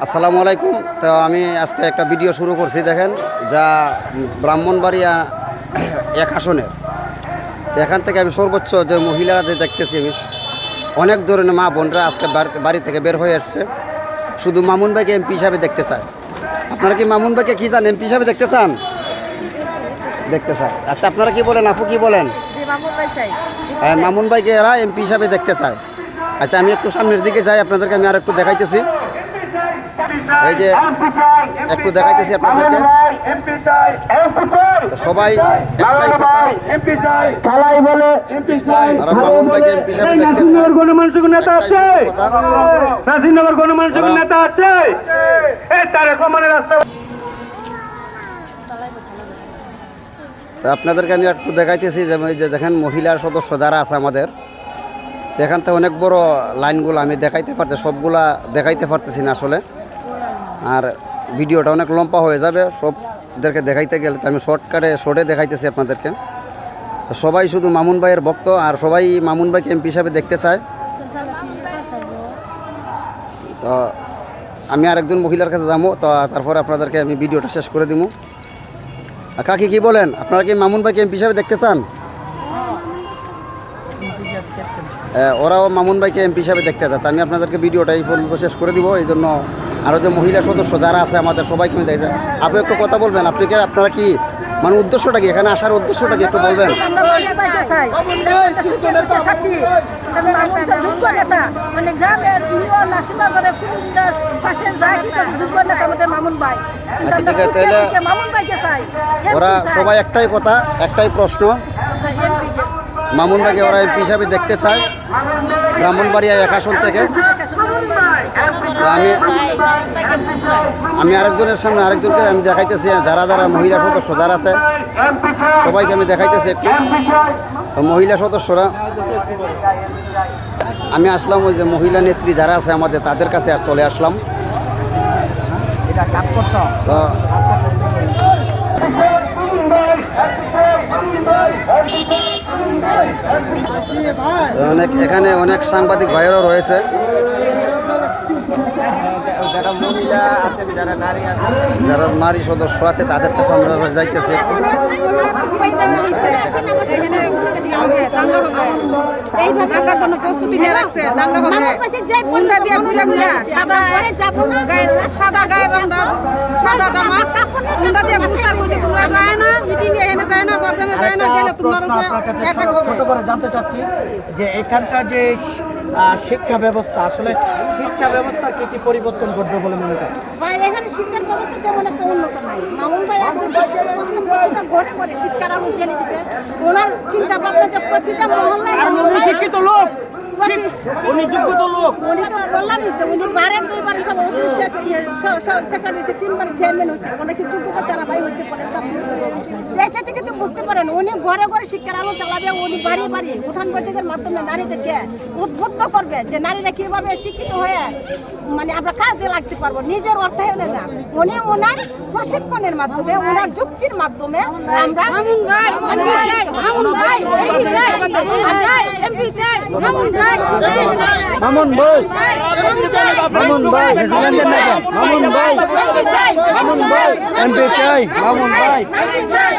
আসসালামু আলাইকুম। তো আমি আজকে একটা ভিডিও শুরু করছি, দেখেন, যা ব্রাহ্মণবাড়িয়া এক আসনের। তো এখান থেকে আমি সর্বোচ্চ যে মহিলারা যে দেখতেছি, আমি অনেক ধরনের মা বোনরা আজকে বাড়ি থেকে বের হয়ে আসছে, শুধু মামুন ভাইকে এমপি হিসাবে দেখতে চায়। আপনারা কি মামুন ভাইকে কী চান, এমপি হিসাবে দেখতে চান? দেখতে চায়। আচ্ছা, আপনারা কি বলেন, আপু কি বলেন? হ্যাঁ, মামুন ভাইকে এরা এমপি হিসাবে দেখতে চায়। আচ্ছা, আমি একটু সামনের দিকে যাই, আপনাদেরকে আমি আর একটু দেখাইতেছি। এই যে একটু দেখাইতেছি আপনাদেরকে, সবাই একটাই কথা, মামুন ভাইকে এমপি হিসাবে দেখতে চায়। গণমানুষিক নেতা আছে, নাসিরনগর গণমানুষিক নেতা আছে, তারেক রহমানের রাস্তা। তো আপনাদেরকে আমি একটু দেখাইতেছি যে এই যে দেখেন মহিলার সদস্য যারা আছে আমাদের, এখান থেকে অনেক বড় লাইনগুলো আমি দেখাইতে পারতেছি, সবগুলা দেখাইতে পারতেছি না আসলে, আর ভিডিওটা অনেক লম্বা হয়ে যাবে সবদেরকে দেখাইতে গেলে। তো আমি শর্টে দেখাইতেছি আপনাদেরকে। তো সবাই শুধু মামুন ভাইয়ের ভক্ত, আর সবাই মামুন ভাইকে এমপি হিসাবে দেখতে চায়। তো আমি আরেকজন মহিলার কাছে যাবো, তো তারপরে আপনাদেরকে আমি ভিডিওটা শেষ করে দিব। কাকি কি বলেন, আপনারা কি মামুন ভাইকে এমপি হিসাবে দেখতে চান? ওরাও মামুন ভাইকে এমপি হিসাবে দেখতে চায়। আমি আপনাদেরকে ভিডিওটা এই পর্যন্ত শেষ করে দিব। এই জন্য আরও যে মহিলা সদস্য যারা আছে আমাদের সবাইকে আমি দেখছি। আপনি একটু কথা বলবেন, আপনারা কি মানে উদ্দেশ্যটা কি, এখানে আসার উদ্দেশ্যটা কি একটু বলবেন? আচ্ছা, ঠিক আছে, তাহলে ওরা সবাই একটাই কথা, একটাই প্রশ্ন, মামুন ভাইকে ওরা এমপি হিসাবে দেখতে চায় ব্রাহ্মণবাড়িয়া এক আসন থেকে। আমি আরেকজনের সামনে আরেকজনকে আমি দেখাইতেছি, যারা মহিলা সদস্য যারা আছে সবাইকে আমি দেখাইতেছি একটু। তো মহিলা সদস্যরা, আমি আসলাম ওই যে মহিলা নেত্রী যারা আছে আমাদের, তাদের কাছে চলে আসলাম। তো এখানে অনেক সাংবাদিক ভাইয়েরও রয়েছে, যারা নারী সদস্য আছে তাদের কাছে আমরা যাইতেছি। প্রস্তুতি নিয়ে রাখছে, দাঙ্গা হবে, গুন্ডা দিয়ে ঘুরে ঘুরে সাদা গায়ে সাদা জামা গুন্ডা দিয়ে ঘুরছে, কইছে তোমরা যায় না, মিটিং এ এনে যায় না, প্রোগ্রামে যায় না, গেলে তোমরা ছোট করে জানতে চাচ্ছি যে এখানকার যে শিক্ষা ব্যবস্থা, আসলে শিক্ষা ব্যবস্থার কি পরিবর্তন ঘটবে বলে মনে করেন? ভাই, এখানে শিক্ষার ব্যবস্থা তেমন একটা উন্নত নাই। মামুন ভাই আসলে শিক্ষা ব্যবস্থা প্রতিটা ঘরে ঘরে শিক্ষার আলো জ্বেলে দিতে, ওনার চিন্তা ভাবনা যে প্রতিটা মহল্লায় শিক্ষিত লোক, উনি যোগ্যতা লোক, উনি তো বললামই যে উনি বারের দুইবার সব সেক্রেটারি হয়েছে, তিনবার চেয়ারম্যান হয়েছে, ওনাকে যোগ্যতা ছাড়া ভাই হয়েছে বলে তো এটা থেকে তো বুঝতে পারেন উনি ঘরে ঘরে শিক্ষার আলো চালাবে, উনি বাড়ি বাড়ি উঠান বৈঠকের মাধ্যমে নারীদেরকে উদ্বুদ্ধ করবে যে নারীরা কিভাবে শিক্ষিত হয়ে মানে আমরা কাজে লাগতে পারবো, নিজের অর্থায়নে না, উনি ওনার প্রশিক্ষণের মাধ্যমে, ওনার যুক্তির মাধ্যমে আমরা মামুন ভাই মামুন ভাই মামুন ভাই মামুন ভাই মামুন ভাই মামুন ভাই মামুন ভাই এমপি চাই, মামুন ভাই। মামুন ভাই